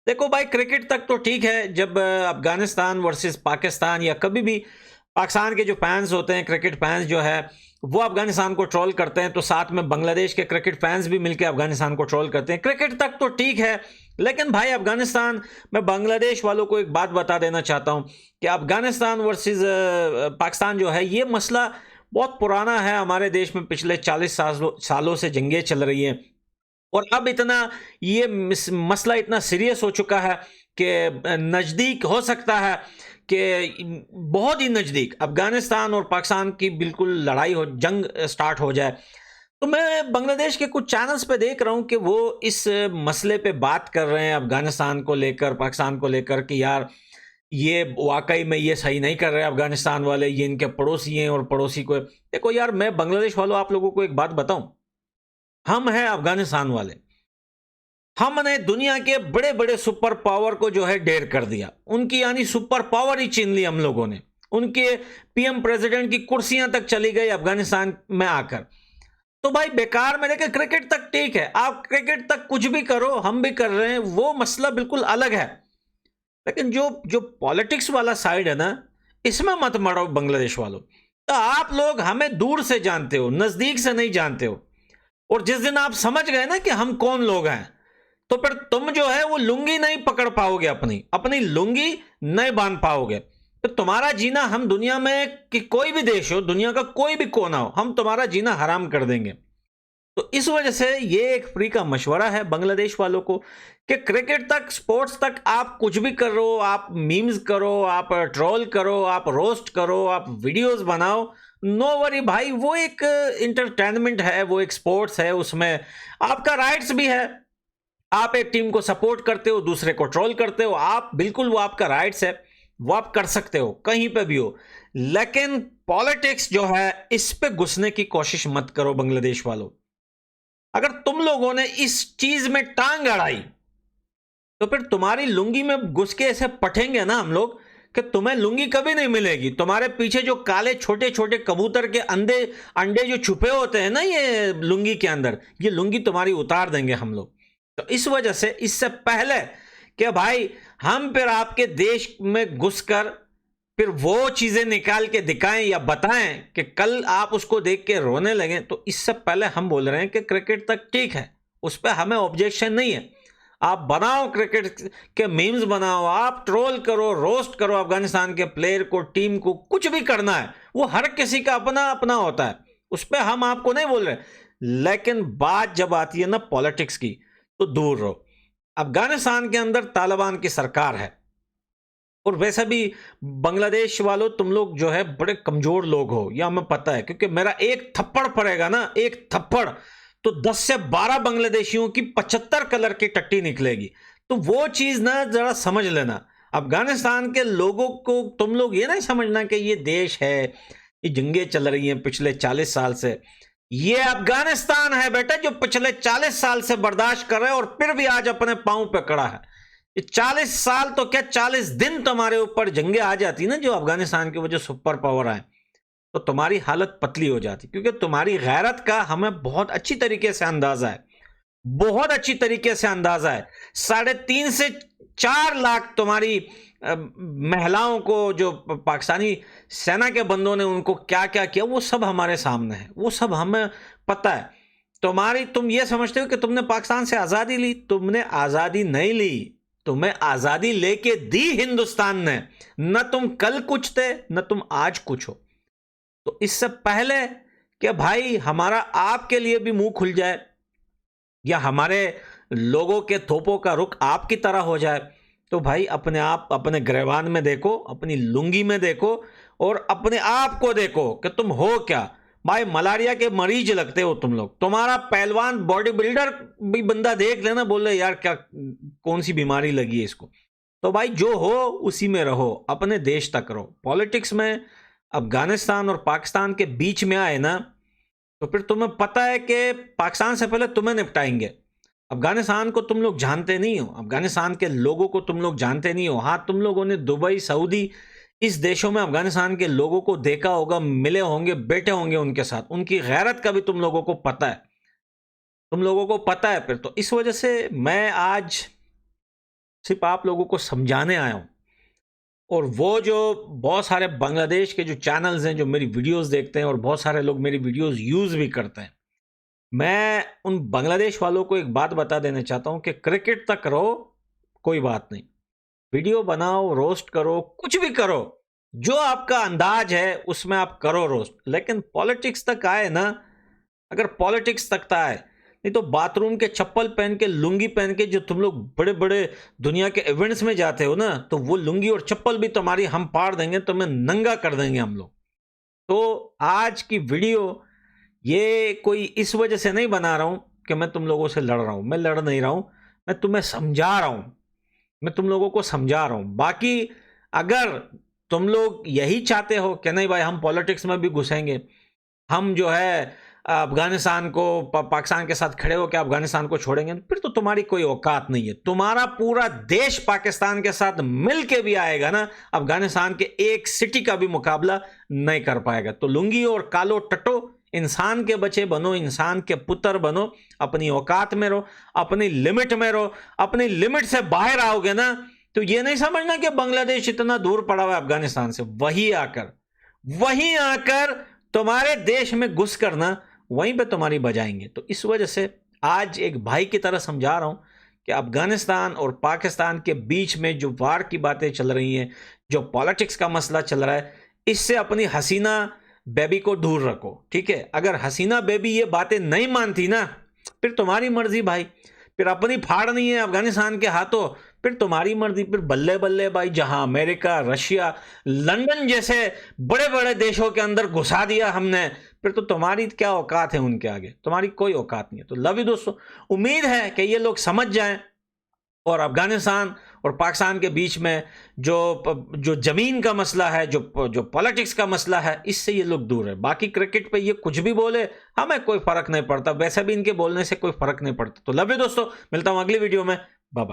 देखो भाई, क्रिकेट तक तो ठीक है। जब अफगानिस्तान वर्सेस पाकिस्तान या कभी भी पाकिस्तान के जो फैंस होते हैं, क्रिकेट फैंस जो है, वो अफगानिस्तान को ट्रोल करते हैं, तो साथ में बांग्लादेश के क्रिकेट फैंस भी मिलकर अफगानिस्तान को ट्रोल करते हैं। क्रिकेट तक तो ठीक है, लेकिन भाई अफगानिस्तान, मैं बांग्लादेश वालों को एक बात बता देना चाहता हूं कि अफगानिस्तान वर्सेस पाकिस्तान जो है, ये मसला बहुत पुराना है। हमारे देश में पिछले 40 सालों से जंगें चल रही हैं, और अब इतना ये मसला इतना सीरियस हो चुका है कि नज़दीक हो सकता है कि बहुत ही नज़दीक अफगानिस्तान और पाकिस्तान की बिल्कुल लड़ाई हो, जंग स्टार्ट हो जाए। तो मैं बांग्लादेश के कुछ चैनल्स पे देख रहा हूँ कि वो इस मसले पे बात कर रहे हैं, अफगानिस्तान को लेकर, पाकिस्तान को लेकर, कि यार ये वाकई में ये सही नहीं कर रहे अफगानिस्तान वाले, ये इनके पड़ोसी हैं और पड़ोसी को। देखो यार, मैं बांग्लादेश वालों, आप लोगों को एक बात बताऊं, हम हैं अफगानिस्तान वाले, हमने दुनिया के बड़े बड़े सुपर पावर को जो है डेर कर दिया, उनकी यानी सुपर पावर ही छीन ली हम लोगों ने। उनके पीएम प्रेसिडेंट की कुर्सियां तक चली गई अफगानिस्तान में आकर। तो भाई बेकार में, देखिए क्रिकेट तक ठीक है, आप क्रिकेट तक कुछ भी करो, हम भी कर रहे हैं, वो मसला बिल्कुल अलग है। लेकिन जो जो पॉलिटिक्स वाला साइड है ना, इसमें मत मरो बांग्लादेश वालों। तो आप लोग हमें दूर से जानते हो, नजदीक से नहीं जानते हो। और जिस दिन आप समझ गए ना कि हम कौन लोग हैं, तो फिर तुम जो है वो लुंगी नहीं पकड़ पाओगे, अपनी अपनी लुंगी नहीं बांध पाओगे। तो तुम्हारा जीना हम दुनिया में, कि कोई भी देश हो, दुनिया का कोई भी कोना हो, हम तुम्हारा जीना हराम कर देंगे। तो इस वजह से ये एक फ्री का मशवरा है बांग्लादेश वालों को कि क्रिकेट तक, स्पोर्ट्स तक आप कुछ भी करो, आप मीम्स करो, आप ट्रोल करो, आप रोस्ट करो, आप वीडियोस बनाओ, नो वरी भाई, वो एक इंटरटेनमेंट है, वो एक स्पोर्ट्स है, उसमें आपका राइट्स भी है। आप एक टीम को सपोर्ट करते हो, दूसरे को ट्रोल करते हो, आप बिल्कुल, वो आपका राइट्स है, वो आप कर सकते हो कहीं पे भी हो। लेकिन पॉलिटिक्स जो है, इस पे घुसने की कोशिश मत करो बांग्लादेश वालों। अगर तुम लोगों ने इस चीज में टांग अड़ाई, तो फिर तुम्हारी लुंगी में घुस के ऐसे पटेंगे ना हम लोग कि तुम्हें लुंगी कभी नहीं मिलेगी। तुम्हारे पीछे जो काले छोटे छोटे कबूतर के अंडे अंडे जो छुपे होते हैं ना ये लुंगी के अंदर, ये लुंगी तुम्हारी उतार देंगे हम लोग। तो इस वजह से, इससे पहले कि भाई हम फिर आपके देश में घुसकर फिर वो चीजें निकाल के दिखाएं या बताएं कि कल आप उसको देख के रोने लगें, तो इससे पहले हम बोल रहे हैं कि क्रिकेट तक ठीक है, उस पर हमें ऑब्जेक्शन नहीं है। आप बनाओ, क्रिकेट के मीम्स बनाओ, आप ट्रोल करो, रोस्ट करो अफगानिस्तान के प्लेयर को, टीम को, कुछ भी करना है, वो हर किसी का अपना अपना होता है, उस पर हम आपको नहीं बोल रहे। लेकिन बात जब आती है ना पॉलिटिक्स की, तो दूर रहो। अफगानिस्तान के अंदर तालिबान की सरकार है, और वैसे भी बांग्लादेश वालों, तुम लोग जो है बड़े कमजोर लोग हो, यह हमें पता है, क्योंकि मेरा एक थप्पड़ पड़ेगा ना, एक थप्पड़, तो 10 से 12 बांग्लादेशियों की 75 कलर की टट्टी निकलेगी। तो वो चीज ना जरा समझ लेना। अफगानिस्तान के लोगों को तुम लोग ये नहीं समझना कि ये देश है, ये जंगें चल रही हैं पिछले 40 साल से। ये अफगानिस्तान है बेटा, जो पिछले 40 साल से बर्दाश्त कर रहे हैं और फिर भी आज अपने पांव पे खड़ा है। ये 40 साल तो क्या, 40 दिन तुम्हारे ऊपर जंगे आ जाती ना, जो अफगानिस्तान की वजह सुपर पावर आए, तो तुम्हारी हालत पतली हो जाती, क्योंकि तुम्हारी गैरत का हमें बहुत अच्छी तरीके से अंदाजा है, बहुत अच्छी तरीके से अंदाजा है। 3.5 से 4 लाख तुम्हारी महिलाओं को, जो पाकिस्तानी सेना के बंदों ने उनको क्या क्या किया, वो सब हमारे सामने है, वो सब हमें पता है। तुम ये समझते हो कि तुमने पाकिस्तान से आजादी ली, तुमने आजादी नहीं ली, तुम्हें आजादी लेके दी हिंदुस्तान ने। न तुम कल कुछ थे, न तुम आज कुछ हो। तो इससे पहले कि भाई हमारा आपके लिए भी मुंह खुल जाए, या हमारे लोगों के थोपों का रुख आपकी तरह हो जाए, तो भाई अपने आप, अपने गिरबान में देखो, अपनी लुंगी में देखो, और अपने आप को देखो कि तुम हो क्या। भाई मलेरिया के मरीज लगते हो तुम लोग। तुम्हारा पहलवान बॉडी बिल्डर भी बंदा देख लेना, बोले यार क्या, कौन सी बीमारी लगी है इसको। तो भाई जो हो उसी में रहो, अपने देश तक रहो। पॉलिटिक्स में अफगानिस्तान और पाकिस्तान के बीच में आए ना, तो फिर तुम्हें पता है कि पाकिस्तान से पहले तुम्हें निपटाएंगे। अफगानिस्तान को तुम लोग जानते नहीं हो, अफगानिस्तान के लोगों को तुम लोग जानते नहीं हो। हाँ, तुम लोगों ने दुबई, सऊदी, इस देशों में अफगानिस्तान के लोगों को देखा होगा, मिले होंगे, बैठे होंगे उनके साथ, उनकी गैरत का भी तुम लोगों को पता है, तुम लोगों को पता है। फिर तो इस वजह से मैं आज सिर्फ आप लोगों को समझाने आया हूँ। और वो जो बहुत सारे बांग्लादेश के जो चैनल्स हैं जो मेरी वीडियोस देखते हैं और बहुत सारे लोग मेरी वीडियोस यूज़ भी करते हैं, मैं उन बांग्लादेश वालों को एक बात बता देना चाहता हूँ कि क्रिकेट तक रहो, कोई बात नहीं, वीडियो बनाओ, रोस्ट करो, कुछ भी करो, जो आपका अंदाज है उसमें आप करो रोस्ट, लेकिन पॉलिटिक्स तक आए ना, अगर पॉलिटिक्स तक आए, नहीं तो बाथरूम के चप्पल पहन के, लुंगी पहन के जो तुम लोग बड़े बड़े दुनिया के इवेंट्स में जाते हो ना, तो वो लुंगी और चप्पल भी तुम्हारी हम फाड़ देंगे, तुम्हें नंगा कर देंगे हम लोग। तो आज की वीडियो ये कोई इस वजह से नहीं बना रहा हूं कि मैं तुम लोगों से लड़ रहा हूं, मैं लड़ नहीं रहा हूं, मैं तुम्हें समझा रहा हूं, मैं तुम लोगों को समझा रहा हूं। बाकी अगर तुम लोग यही चाहते हो कि नहीं भाई हम पॉलिटिक्स में भी घुसेंगे, हम जो है अफगानिस्तान को पाकिस्तान के साथ खड़े होकर अफगानिस्तान को छोड़ेंगे, फिर तो तुम्हारी कोई औकात नहीं है। तुम्हारा पूरा देश पाकिस्तान के साथ मिल के भी आएगा ना, अफगानिस्तान के एक सिटी का भी मुकाबला नहीं कर पाएगा। तो लुंगी और कालो टटो, इंसान के बच्चे बनो, इंसान के पुत्र बनो, अपनी औकात में रहो, अपनी लिमिट में रहो। अपनी लिमिट से बाहर आओगे ना तो ये नहीं समझना कि बांग्लादेश इतना दूर पड़ा हुआ है अफगानिस्तान से। वहीं आकर तुम्हारे देश में घुस कर ना वहीं पे तुम्हारी बजाएंगे। तो इस वजह से आज एक भाई की तरह समझा रहा हूं कि अफगानिस्तान और पाकिस्तान के बीच में जो वार की बातें चल रही हैं, जो पॉलिटिक्स का मसला चल रहा है, इससे अपनी हसीना बेबी को दूर रखो, ठीक है। अगर हसीना बेबी ये बातें नहीं मानती ना, फिर तुम्हारी मर्जी भाई, फिर अपनी फाड़नी है अफगानिस्तान के हाथों, फिर तुम्हारी मर्जी, फिर बल्ले बल्ले भाई। जहां अमेरिका, रशिया, लंदन जैसे बड़े बड़े देशों के अंदर घुसा दिया हमने, फिर तो तुम्हारी क्या औकात है उनके आगे, तुम्हारी कोई औकात नहीं है। तो लव यू दोस्तों, उम्मीद है कि ये लोग समझ जाएं और अफगानिस्तान और पाकिस्तान के बीच में जो जमीन का मसला है, जो पॉलिटिक्स का मसला है, इससे ये लोग दूर है। बाकी क्रिकेट पे ये कुछ भी बोले हमें कोई फर्क नहीं पड़ता, वैसे भी इनके बोलने से कोई फर्क नहीं पड़ता। तो लव यू दोस्तों, मिलता हूं अगली वीडियो में।